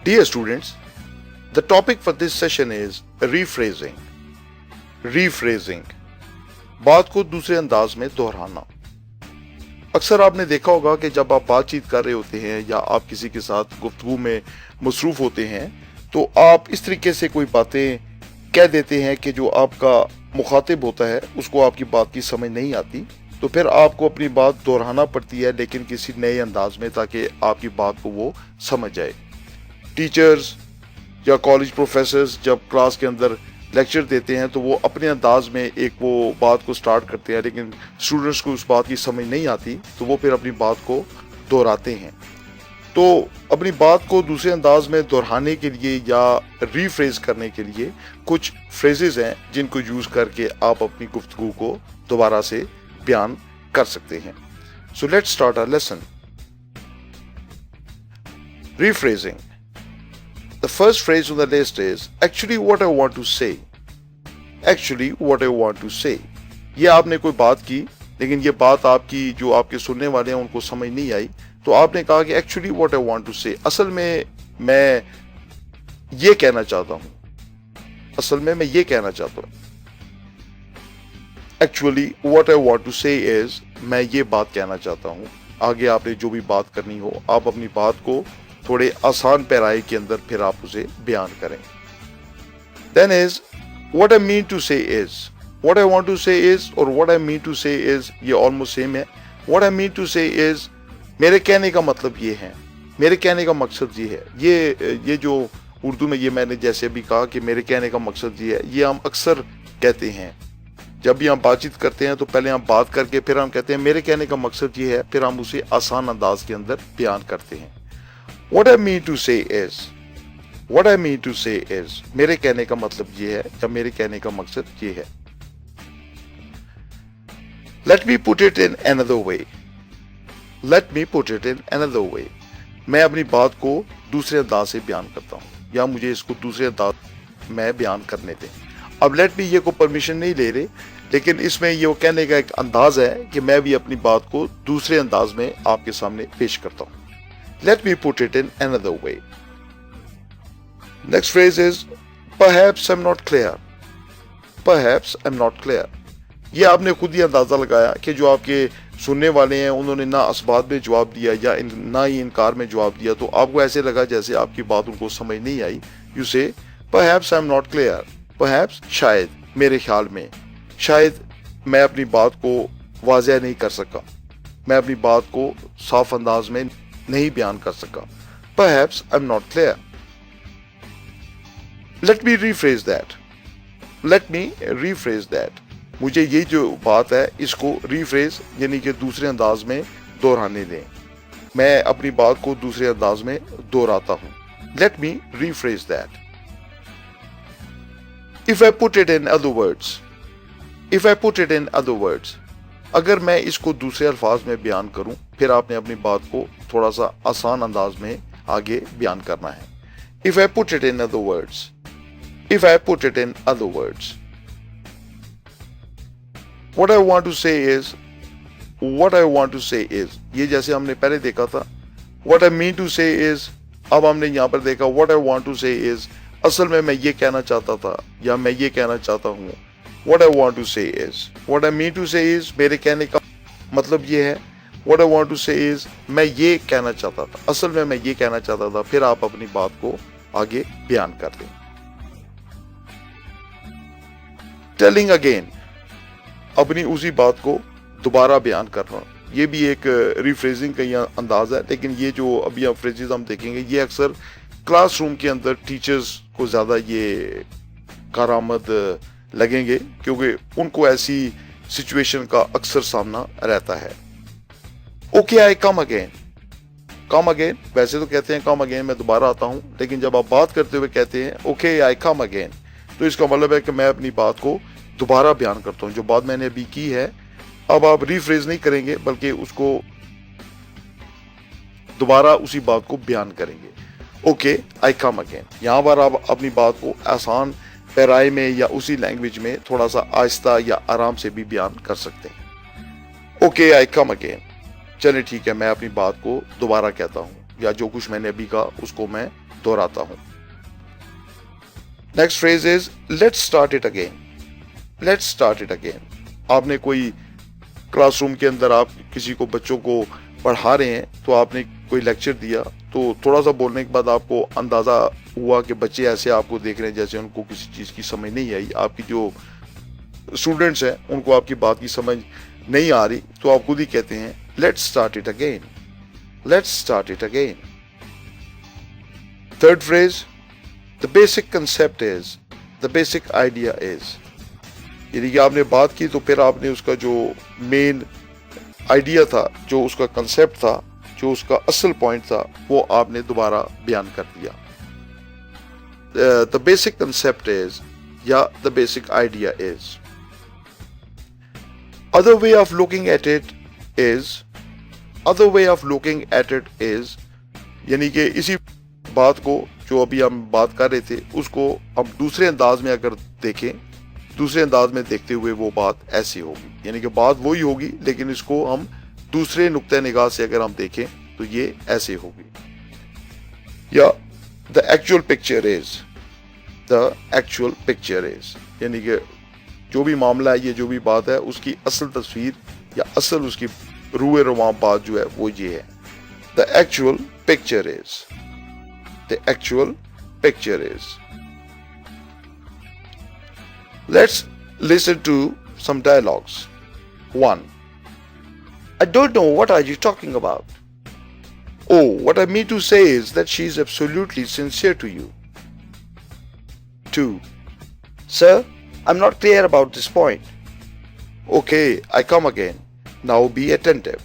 Dear students, the topic for this session is rephrasing. Rephrasing, बात को दूसरे अंदाज में दोहराना। अक्सर आपने देखा होगा कि जब आप बातचीत कर रहे होते हैं या आप किसी के साथ गुफ्तगू में मसरूफ होते हैं तो आप इस तरीके से कोई बातें कह देते हैं कि जो आपका मुखातिब होता है उसको आपकी बात की समझ नहीं आती, तो फिर आपको अपनी बात दोहराना पड़ती है लेकिन किसी नए अंदाज में, ताकि आपकी बात को वो समझ जाए। टीचर्स या कॉलेज प्रोफेसर्स जब क्लास के अंदर लेक्चर देते हैं तो वो अपने अंदाज में एक वो बात को स्टार्ट करते हैं, लेकिन स्टूडेंट्स को उस बात की समझ नहीं आती तो वो फिर अपनी बात को दोहराते हैं। तो अपनी बात को दूसरे अंदाज में दोहराने के लिए या रीफ्रेज करने के लिए कुछ फ्रेजेस हैं जिनको यूज करके आप अपनी गुफ्तगू को दोबारा से बयान कर सकते हैं। So let's start our lesson. Rephrasing. The first phrase on the list is actually what I want to say. Actually what I want to say. ये आपने कोई बात की लेकिन ये बात आपकी जो आपके सुनने वाले हैं उनको समझ नहीं आई, तो आपने कहा कि actually what I want to say, असल में मैं ये कहना चाहता हूँ, असल में मैं ये कहना चाहता हूँ। Actually what I want to say is मैं ये बात कहना चाहता हूँ। आगे आपने जो भी बात करनी हो आप अपनी बात को थोड़े आसान पैराए के अंदर फिर आप उसे बयान करें। Then is what I mean to say is, what I want to say is और what I mean to say is ये almost same है। What I mean to say is मेरे कहने का मतलब ये है, मेरे कहने का मकसद ये है। ये जो उर्दू में ये मैंने जैसे भी कहा कि मेरे कहने का मकसद ये है, ये हम अक्सर कहते हैं। जब भी हम बातचीत करते हैं तो पहले हम बात करके फिर हम कहते हैं मेरे कहने का मकसद ये है, फिर हम उसे आसान अंदाज के अंदर बयान करते हैं। What I mean to say is, what I mean to say is मेरे कहने का मतलब ये है या मेरे कहने का मकसद ये है। Let me put it in another way. Let me put it in another way. मैं अपनी बात को दूसरे अंदाज से बयान करता हूँ या मुझे इसको दूसरे अंदाज में बयान करने दें। अब let me ये को परमिशन नहीं ले रहे, लेकिन इसमें ये वो कहने का एक अंदाज है कि मैं भी अपनी बात को दूसरे अंदाज में आपके सामने पेश करता हूँ। Let me put it in another way. Next phrase is perhaps I'm not clear. Perhaps I'm not clear. ये आपने खुद ही अंदाजा लगाया कि जो आपके सुनने वाले हैं उन्होंने ना असबात में जवाब दिया या ना ही इनकार में जवाब दिया, तो आपको ऐसे लगा जैसे आपकी बात उनको समझ नहीं आई। You say perhaps I'm not clear. Perhaps शायद, मेरे ख्याल में, शायद मैं अपनी बात को वाज़ेह नहीं कर सका, मैं अपनी बात को साफ अंदाज में नहीं बयान कर सका। Perhaps I'm not clear. Let me rephrase that. Let me rephrase that. मुझे ये जो बात है इसको rephrase यानी कि दूसरे अंदाज में दोहराने दें। मैं अपनी बात को दूसरे अंदाज में दोहराता हूँ। Let me rephrase that. If I put it in other words. If I put it in other words. अगर मैं इसको दूसरे अल्फाज में बयान करूं, फिर आपने अपनी बात को थोड़ा सा आसान अंदाज में आगे बयान करना है। If I put it in other words. If I put it in other words. What I want to say is, what I want to say is, ये जैसे हमने पहले देखा था what I mean to say is, अब हमने यहाँ पर देखा what I want to say is, असल में मैं ये कहना चाहता था या मैं ये कहना चाहता हूँ। What I want to say is, what I mean to say is मेरे कहने का मतलब ये है। What I want to say is मैं ये कहना चाहता था, असल में मैं ये कहना चाहता था, फिर आप अपनी बात को आगे बयान कर दें। Telling again, अपनी उसी बात को दोबारा बयान करना, ये भी एक रिफ्रेजिंग का ही अंदाज है, लेकिन ये जो अभी आप फ्रेजेस हम देखेंगे ये अक्सर क्लासरूम के अंदर टीचर्स को ज़्यादा ये कारआमद लगेंगे क्योंकि उनको ऐसी सिचुएशन का अक्सर सामना रहता है। Okay I come again. Come again वैसे तो कहते हैं कम अगेन मैं दोबारा आता हूँ, लेकिन जब आप बात करते हुए कहते हैं ओके आई कम अगेन तो इसका मतलब है कि मैं अपनी बात को दोबारा बयान करता हूँ। जो बात मैंने अभी की है अब आप रीफ्रेज नहीं करेंगे बल्कि उसको दोबारा उसी बात को बयान करेंगे। ओके आई कम अगेन, यहाँ पर आप अपनी बात को आसान पैराए में या उसी लैंग्वेज में थोड़ा सा आहिस्ता या आराम से भी बयान कर सकते हैं। ओके आई कम अगेन, चलिए ठीक है मैं अपनी बात को दोबारा कहता हूँ, या जो कुछ मैंने अभी कहा उसको मैं दोहराता हूं. Next phrase is let's start it again. Let's start it again. आपने कोई क्लासरूम के अंदर आप किसी को बच्चों को पढ़ा रहे हैं, तो आपने कोई लेक्चर दिया, तो थोड़ा सा बोलने के बाद आपको अंदाजा हुआ कि बच्चे ऐसे आपको देख रहे हैं जैसे उनको किसी चीज की समझ नहीं आई. आपकी जो स्टूडेंट्स हैं उनको आपकी बात की समझ नहीं आ रही, तो आप खुद ही कहते हैं let's start it again. Let's start it again. Third phrase the basic concept is, the basic idea is. यानी कि आपने बात की तो फिर आपने उसका जो मेन आइडिया था, जो उसका कंसेप्ट था, जो उसका असल पॉइंट था, वो आपने दोबारा बयान कर दिया. द बेसिक कंसेप्ट इज या the basic idea is. Other way of looking at it is, यानी कि इसी बात को जो अभी हम बात कर रहे थे उसको हम दूसरे अंदाज में अगर देखें, दूसरे अंदाज में देखते हुए वो बात ऐसी होगी. यानी कि बात वही होगी लेकिन इसको हम दूसरे नुक्ते निगाह से अगर हम देखें तो ये ऐसे होगी. या the actual picture is, the actual picture is, यानी कि जो भी मामला है, ये जो भी बात है, उसकी असल तस्वीर या असल उसकी रूए रवां बात जो है वो ये है. The actual picture is, the actual picture is. Let's listen to some dialogues. 1. I don't know what are you talking about. Oh, what I mean to say is that she is absolutely sincere to you. 2. Sir, I'm not clear about this point. Okay, I come again. Now be attentive.